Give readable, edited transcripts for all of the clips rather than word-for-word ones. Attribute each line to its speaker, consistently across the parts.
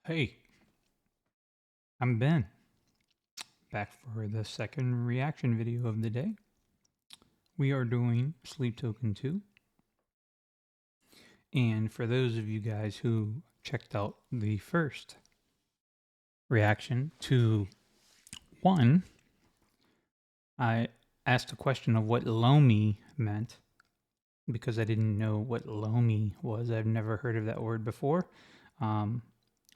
Speaker 1: Hey, I'm Ben, back for the second reaction video of the day. We are doing Sleep Token 2. And for those of you guys who checked out the first reaction to 1, I asked a question of what Lomi meant because I didn't know what Lomi was. I've never heard of that word before.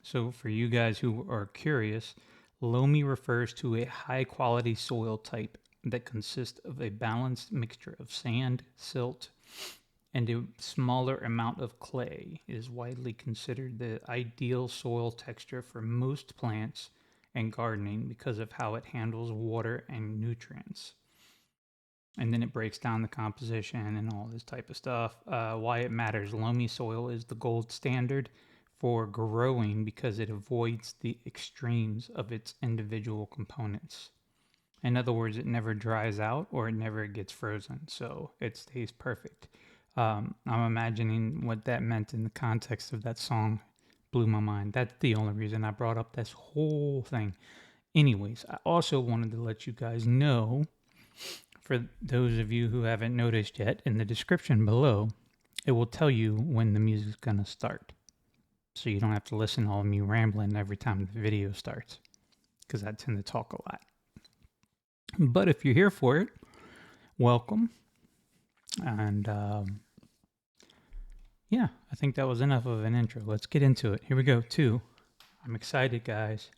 Speaker 1: So for you guys who are curious, Loamy refers to a high-quality soil type that consists of a balanced mixture of sand, silt, and a smaller amount of clay. It is widely considered the ideal soil texture for most plants and gardening because of how it handles water and nutrients. And then it breaks down the composition and all this type of stuff. Why it matters. Loamy soil is the gold standard for growing because it avoids the extremes of its individual components. In other words, it never dries out or it never gets frozen, so it stays perfect. I'm imagining what that meant in the context of that song. Blew my mind. That's the only reason I brought up this whole thing. Anyways, I also wanted to let you guys know, for those of you who haven't noticed yet, in the description below, it will tell you when the music's gonna start. So you don't have to listen to all of me rambling every time the video starts, because I tend to talk a lot. But if you're here for it, welcome. And yeah, I think that was enough of an intro. Let's get into it. Here we go, 2. I'm excited, guys.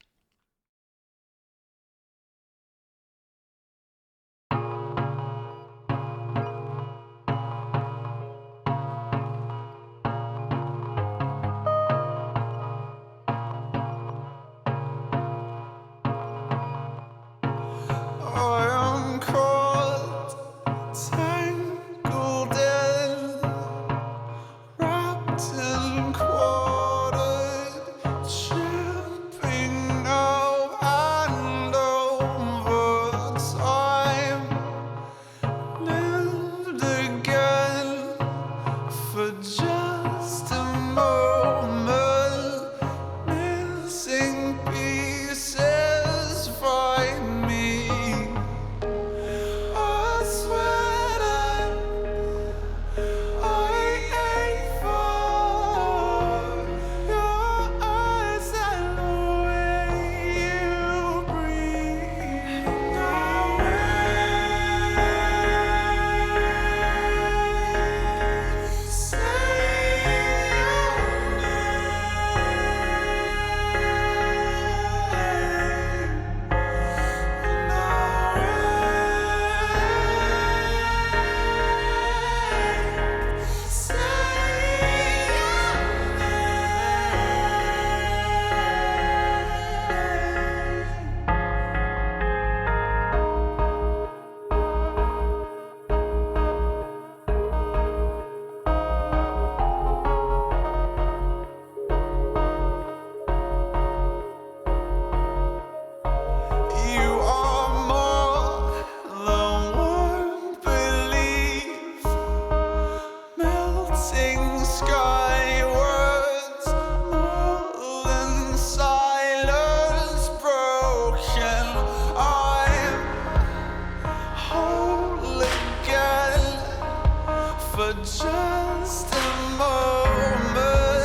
Speaker 2: Just a moment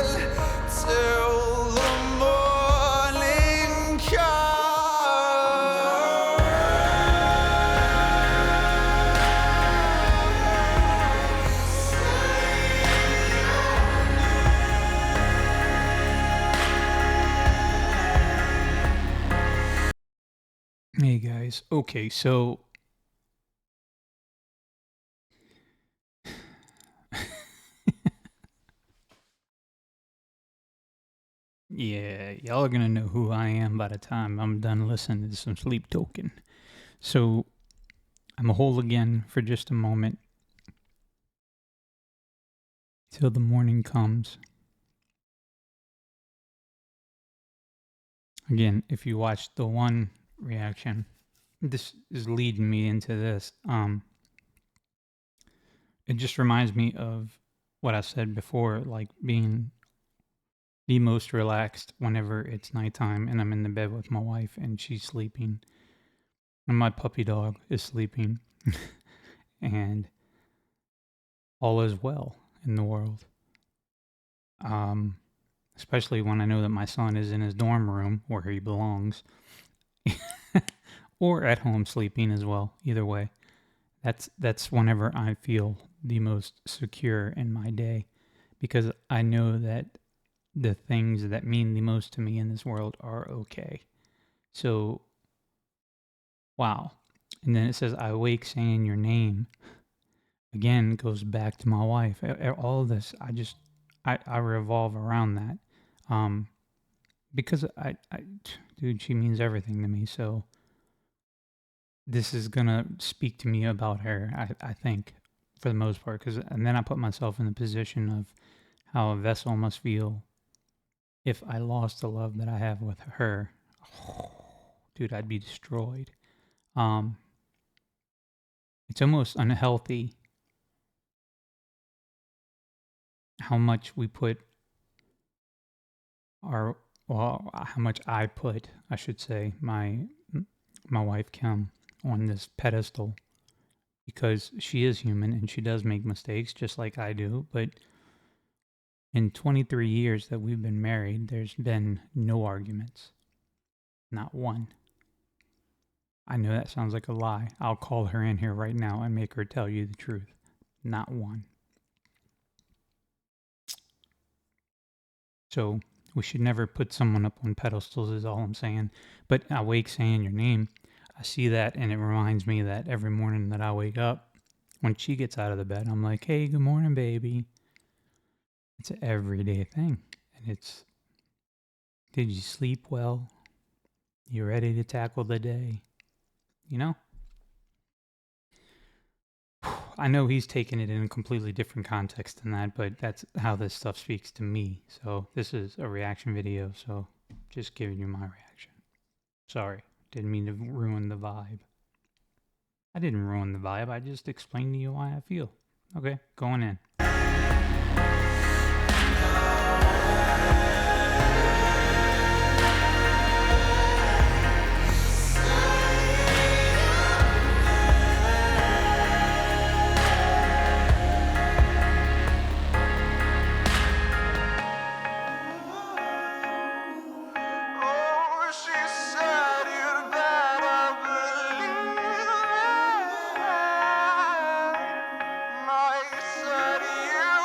Speaker 2: till the morning comes.
Speaker 1: Hey guys, okay, so yeah, y'all are gonna know who I am by the time I'm done listening to some Sleep Token. So I'm a hold again for just a moment till the morning comes. Again, if you watched the 1 reaction, this is leading me into this. It just reminds me of what I said before, like being the most relaxed whenever it's nighttime and I'm in the bed with my wife and she's sleeping and my puppy dog is sleeping and all is well in the world. Especially when I know that my son is in his dorm room where he belongs or at home sleeping as well. Either way, that's whenever I feel the most secure in my day, because I know that the things that mean the most to me in this world are okay. So, wow. And then it says, I wake saying your name. Again, goes back to my wife. All of this, I revolve around that. Because dude, she means everything to me. So this is going to speak to me about her, I think, for the most part. And then I put myself in the position of how a vessel must feel if I lost the love that I have with her. Oh, dude, I'd be destroyed. It's almost unhealthy how much we put how much I put, I should say, my wife Kim on this pedestal, because she is human and she does make mistakes just like I do. But in 23 years that we've been married, there's been no arguments, not one. I know that sounds like a lie. I'll call her in here right now and make her tell you the truth. Not one. So we should never put someone up on pedestals, is all I'm saying. But I wake saying your name. I see that and it reminds me that every morning that I wake up, when she gets out of the bed, I'm like, hey, good morning, baby. It's an everyday thing. And it's, did you sleep well? You ready to tackle the day? You know? I know he's taking it in a completely different context than that, but that's how this stuff speaks to me. So this is a reaction video, so just giving you my reaction. Sorry, didn't mean to ruin the vibe. I didn't ruin the vibe, I just explained to you why I feel. Okay, going in.
Speaker 2: Oh, she said you'd better believe it. I said you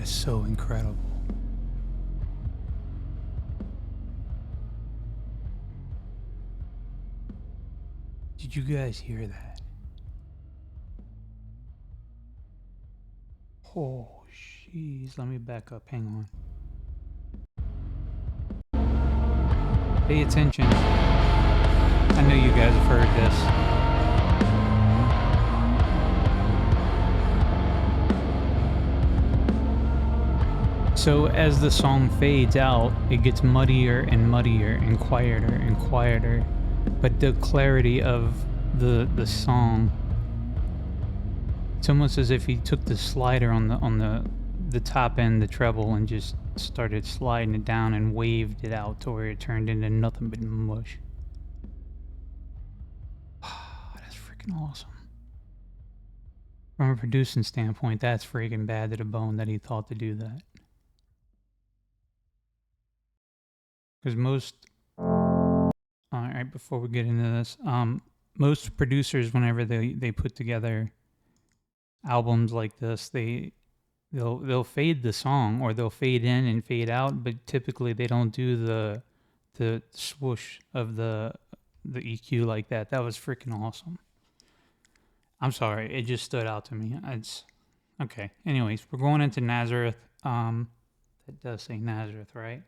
Speaker 1: That is so incredible. Did you guys hear that? Oh, jeez. Let me back up. Hang on. Pay attention. I know you guys have heard this. So as the song fades out, it gets muddier and muddier and quieter. But the clarity of the song, it's almost as if he took the slider on the top end, the treble, and just started sliding it down and waved it out to where it turned into nothing but mush. That's freaking awesome. From a producing standpoint, that's freaking bad to the bone that he thought to do that. Because alright, before we get into this, most producers, whenever they put together albums like this, they'll fade the song, or they'll fade in and fade out, but typically they don't do the swoosh of the EQ like that. That was freaking awesome. I'm sorry, it just stood out to me. It's okay. Anyways, we're going into Nazareth. That does say Nazareth, right?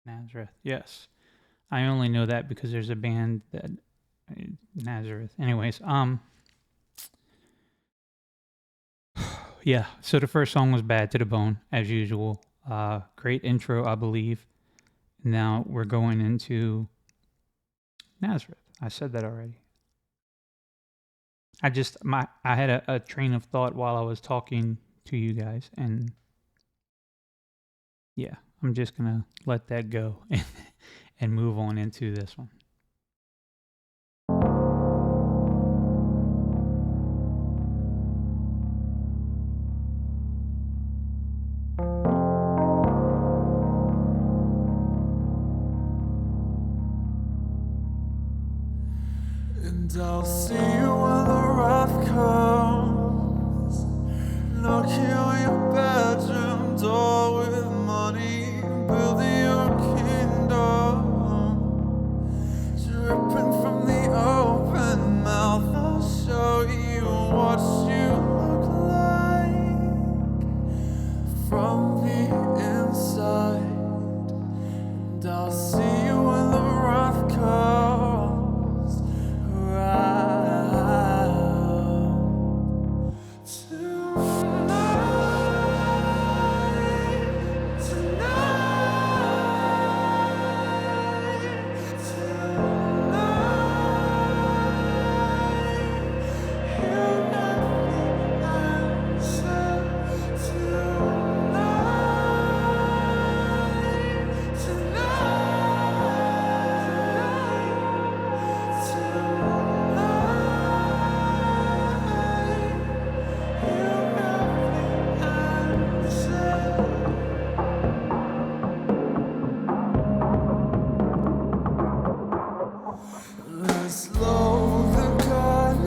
Speaker 1: Nazareth, yes. I only know that because there's a band that Nazareth. Anyways, yeah. So the first song was bad to the bone, as usual. Great intro, I believe. Now we're going into Nazareth. I said that already. I had a train of thought while I was talking to you guys, and yeah, I'm just gonna let that go and move on into this one.
Speaker 2: And I'll see you when the wrath comes, knocking on your bedroom door with money, building your kingdom, dripping from the open mouth. I'll show you what you look like from the inside. And I'll see you when the wrath comes around. Let's load the gun,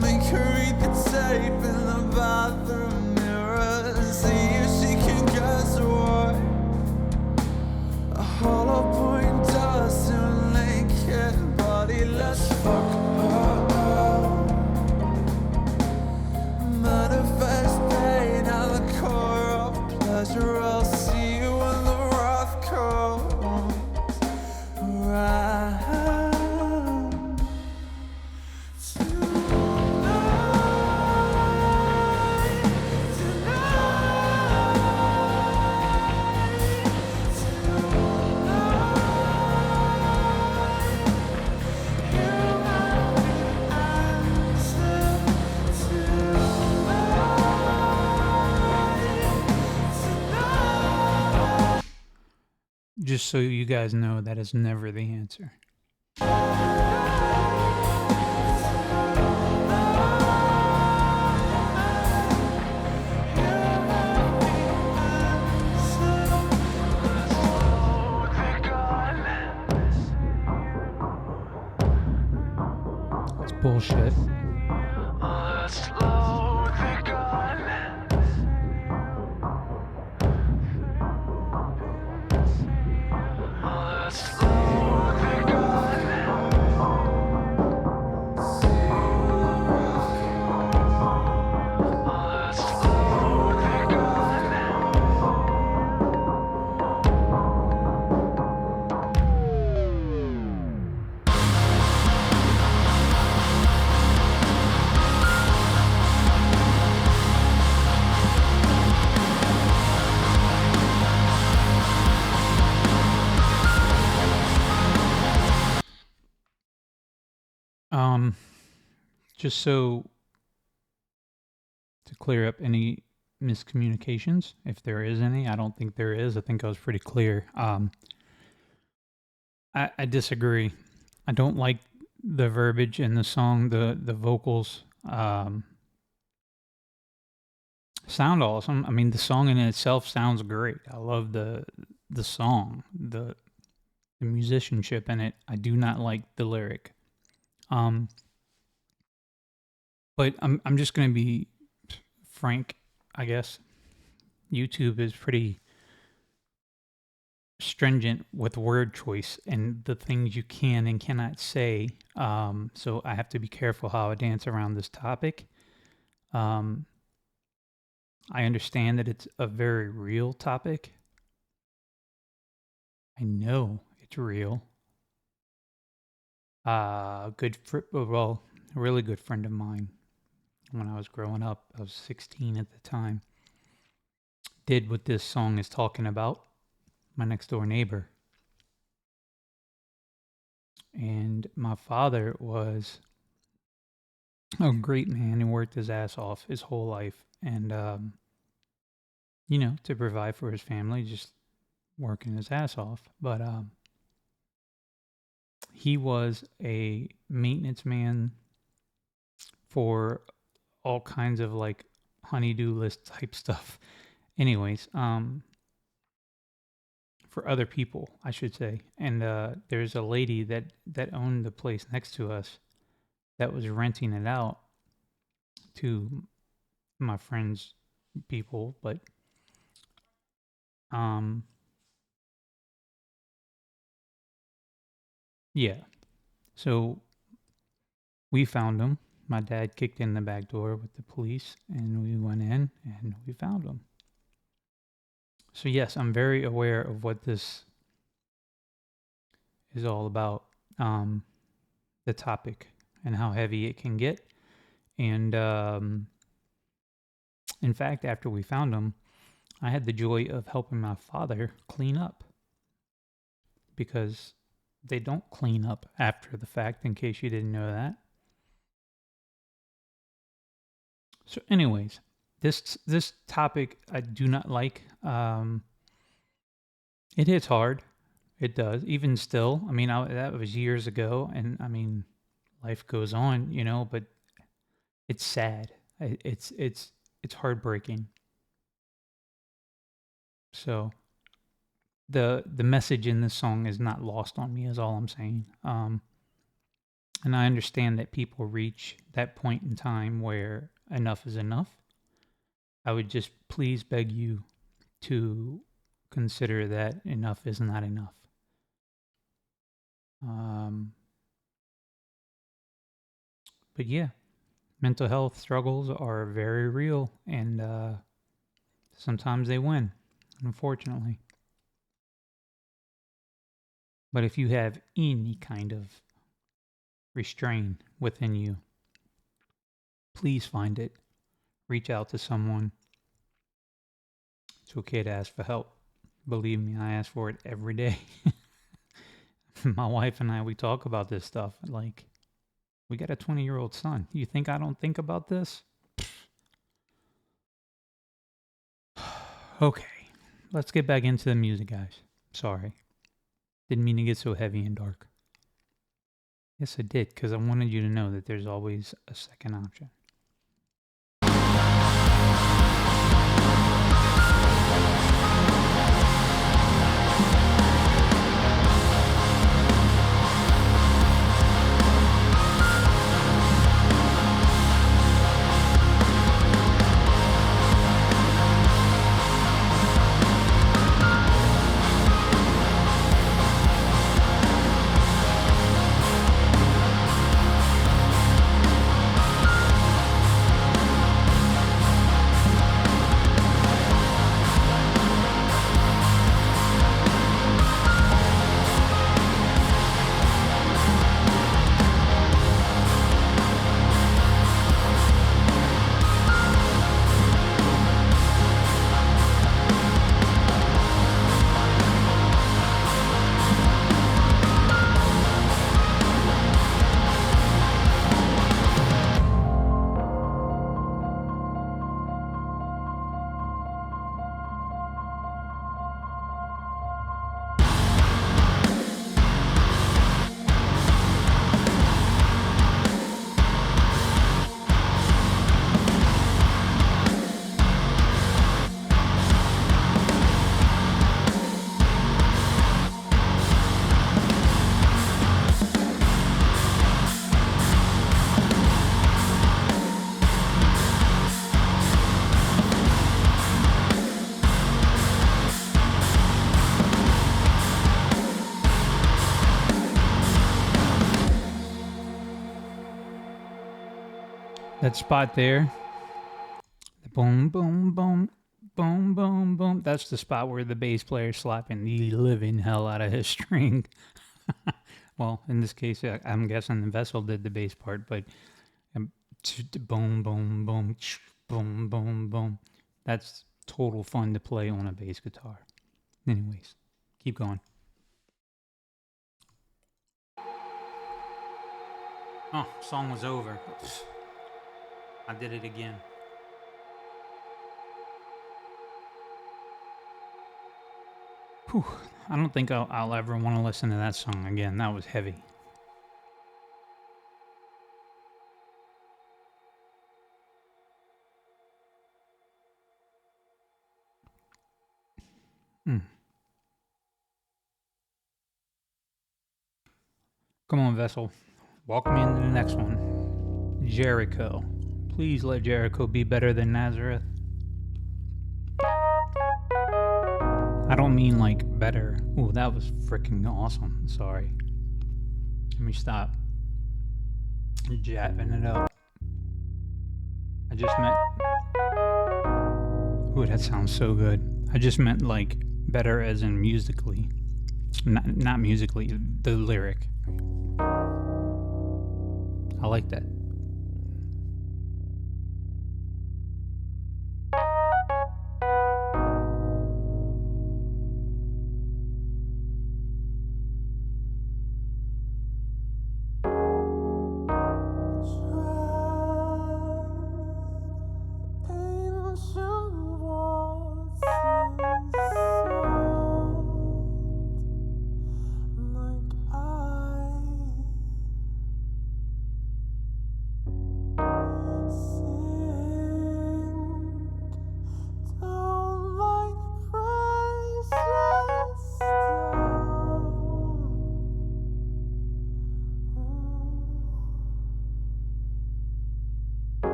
Speaker 2: make her read the tape in the bathroom mirror, see if she can guess what a hollow point does to a naked body. Let's fuck her up, manifest pain at the core of pleasure. I'll see you when the wrath comes around.
Speaker 1: Just so you guys know, that is never the answer. It's bullshit.
Speaker 2: Let's load the gun.
Speaker 1: Um, just so to clear up any miscommunications, if there is any, I don't think there is. I think I was pretty clear. I disagree. I don't like the verbiage in the song. The vocals sound awesome. I mean, the song in itself sounds great. I love the song, the musicianship in it. I do not like the lyric. Um, but I'm just gonna be frank, I guess. YouTube is pretty stringent with word choice and the things you can and cannot say. So I have to be careful how I dance around this topic. Um, I understand that it's a very real topic. I know it's real. Well, a really good friend of mine when I was growing up, I was 16 at the time, did what this song is talking about, my next door neighbor. And my father was a great man and worked his ass off his whole life. And, to provide for his family, just working his ass off. But he was a maintenance man for all kinds of like honeydew list type stuff. Anyways, for other people, I should say. And there's a lady that owned the place next to us that was renting it out to my friends' people, but yeah. So we found him. My dad kicked in the back door with the police, and we went in and we found him. So yes, I'm very aware of what this is all about, the topic and how heavy it can get. And in fact, after we found him, I had the joy of helping my father clean up, because they don't clean up after the fact, in case you didn't know that. So anyways, this topic I do not like. It hits hard. It does. Even still, I mean, that was years ago, and I mean, life goes on, but it's sad. It's heartbreaking. So the message in this song is not lost on me, is all I'm saying. And I understand that people reach that point in time where enough is enough. I would just please beg you to consider that enough is not enough. But yeah, mental health struggles are very real, and sometimes they win, unfortunately. But if you have any kind of restraint within you, please find it. Reach out to someone. It's okay to ask for help. Believe me, I ask for it every day. My wife and I, we talk about this stuff. Like, we got a 20-year-old son. You think I don't think about this? Okay, let's get back into the music, guys. Sorry. Didn't mean to get so heavy and dark. Yes, I did, because I wanted you to know that there's always a second option. That spot there, the boom, boom, boom, boom, boom, boom. That's the spot where the bass player slapping the living hell out of his string. Well, in this case, I'm guessing the Vessel did the bass part, but boom, boom, boom, boom, boom, boom. That's total fun to play on a bass guitar. Anyways, keep going. Oh, song was over. I did it again. Whew. I don't think I'll ever want to listen to that song again. That was heavy. Come on, Vessel. Walk me into the next one. Jericho. Please let Jericho be better than Nazareth. I don't mean like better. Ooh, that was freaking awesome. Sorry. Let me stop jabbing it up. I just meant. Ooh, that sounds so good. I just meant like better as in musically. Not musically, the lyric. I like that.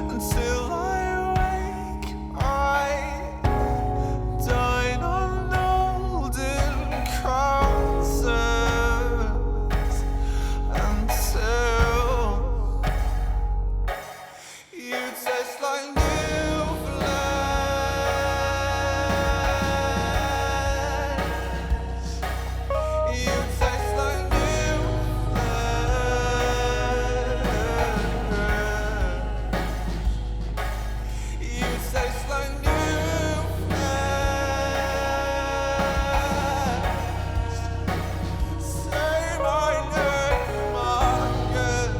Speaker 2: Until I wake, I dine on golden crosses until you taste like new flesh. You taste like new flesh. You taste like new flesh. Say my name again.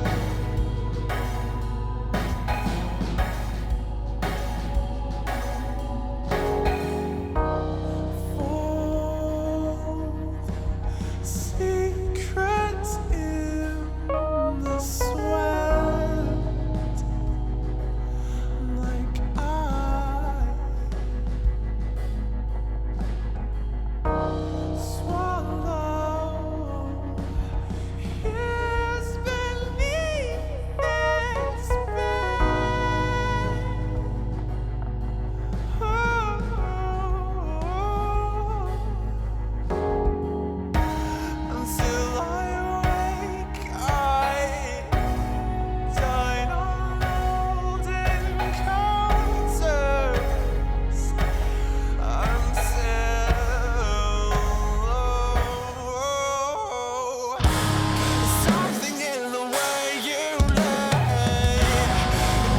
Speaker 2: Secrets in the sweat, like I swallow years beneath its bed. Until I wake, I dine on golden counters until something in the way you lay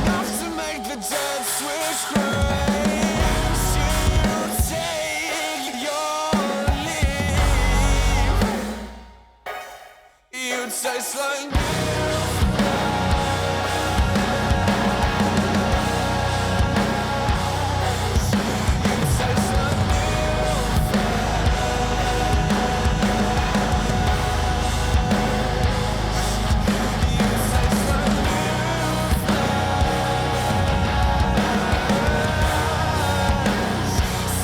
Speaker 2: enough to make the dead switch graves. You take your leave. You taste like new flesh. You taste like new flesh. You taste like new flesh.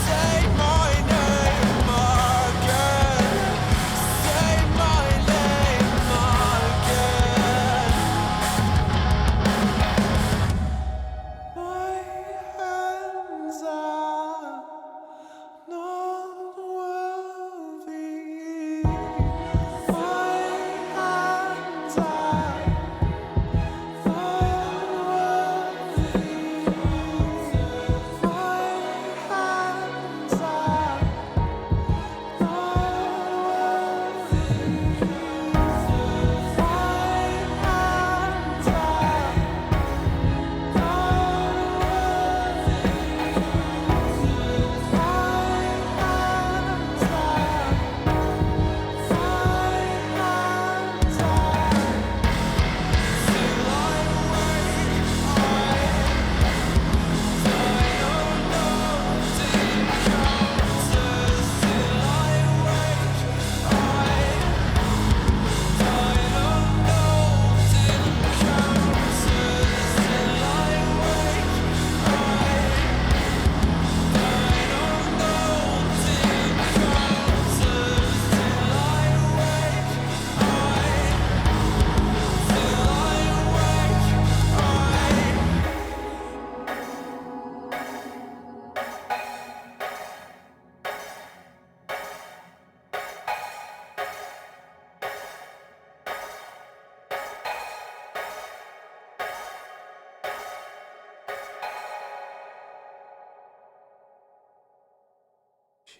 Speaker 2: Say my name again. Say my name again.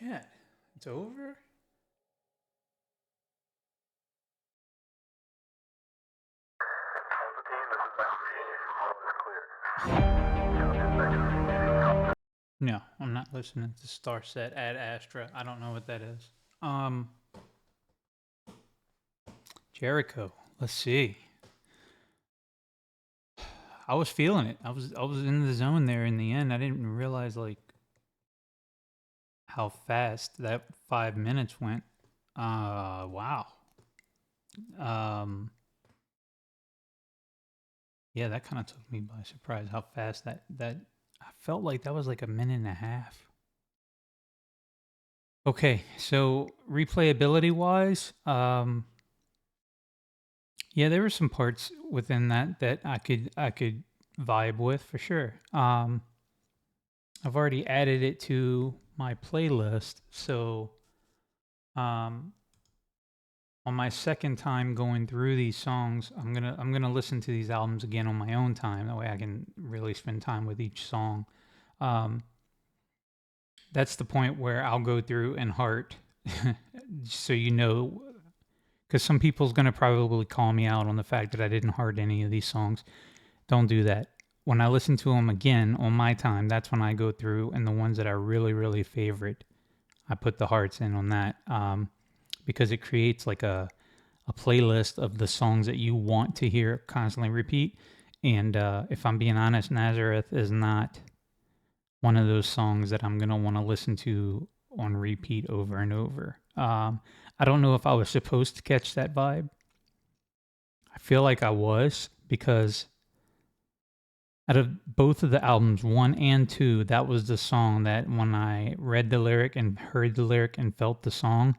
Speaker 1: Shit. It's over? No, I'm not listening to Starset Ad Astra. I don't know what that is. Jericho. Let's see. I was feeling it. I was in the zone there in the end. I didn't realize like how fast that 5 minutes went. Wow. Yeah, that kind of took me by surprise how fast that I felt like that was like a minute and a half. Okay, so replayability wise, yeah, there were some parts within that I could vibe with for sure. I've already added it to my playlist, so on my second time going through these songs, I'm gonna listen to these albums again on my own time. That way, I can really spend time with each song. That's the point where I'll go through and heart, so you know, because some people's gonna probably call me out on the fact that I didn't heart any of these songs. Don't do that. When I listen to them again on my time, that's when I go through and the ones that I really favorite, I put the hearts in on that, because it creates like a playlist of the songs that you want to hear constantly repeat. And if I'm being honest, Nazareth is not one of those songs that I'm going to want to listen to on repeat over and over. I don't know if I was supposed to catch that vibe. I feel like I was, because out of both of the albums, 1 and 2, that was the song that when I read the lyric and heard the lyric and felt the song,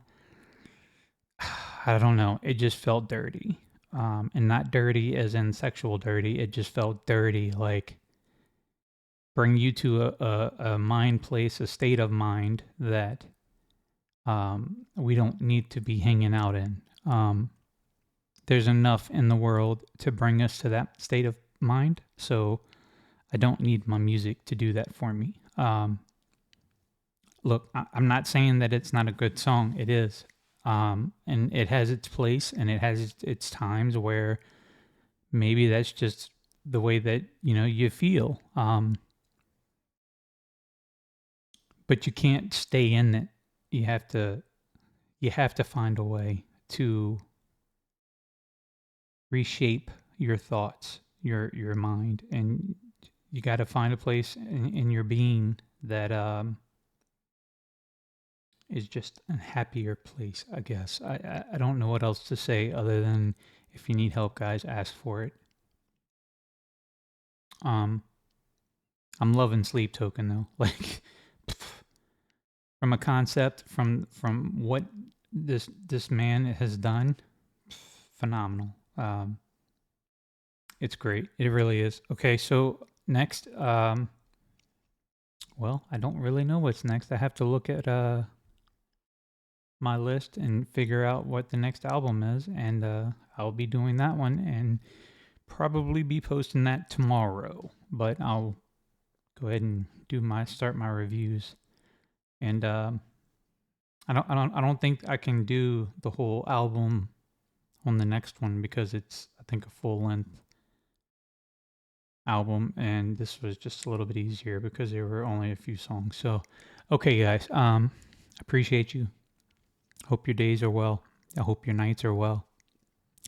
Speaker 1: I don't know, it just felt dirty. And not dirty as in sexual dirty, it just felt dirty, like bring you to a mind place, a state of mind that we don't need to be hanging out in. There's enough in the world to bring us to that state of mind, so I don't need my music to do that for me. Look, I'm not saying that it's not a good song. It is. And it has its place and it has its times where maybe that's just the way that, you feel. But you can't stay in it. You have to find a way to reshape your thoughts, your mind, and you got to find a place in your being that is just a happier place, I guess. I don't know what else to say other than if you need help, guys, ask for it. I'm loving Sleep Token though. Like from a concept, from what this man has done, phenomenal. It's great. It really is. Okay, so next, well, I don't really know what's next. I have to look at my list and figure out what the next album is, and I'll be doing that one and probably be posting that tomorrow. But I'll go ahead and start my reviews, and I don't think I can do the whole album on the next one because it's, I think, a full length album, and this was just a little bit easier because there were only a few songs. So, okay, guys, appreciate you. Hope your days are well. I hope your nights are well.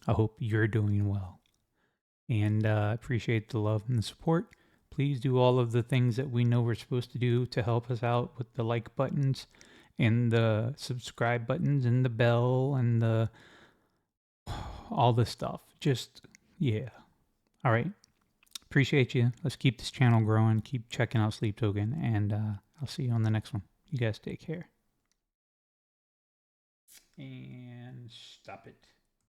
Speaker 1: I hope you're doing well. And appreciate the love and the support. Please do all of the things that we know we're supposed to do to help us out with the like buttons and the subscribe buttons and the bell and the all the stuff. Just, yeah. All right. Appreciate you. Let's keep this channel growing. Keep checking out Sleep Token. And I'll see you on the next one. You guys take care. And stop it.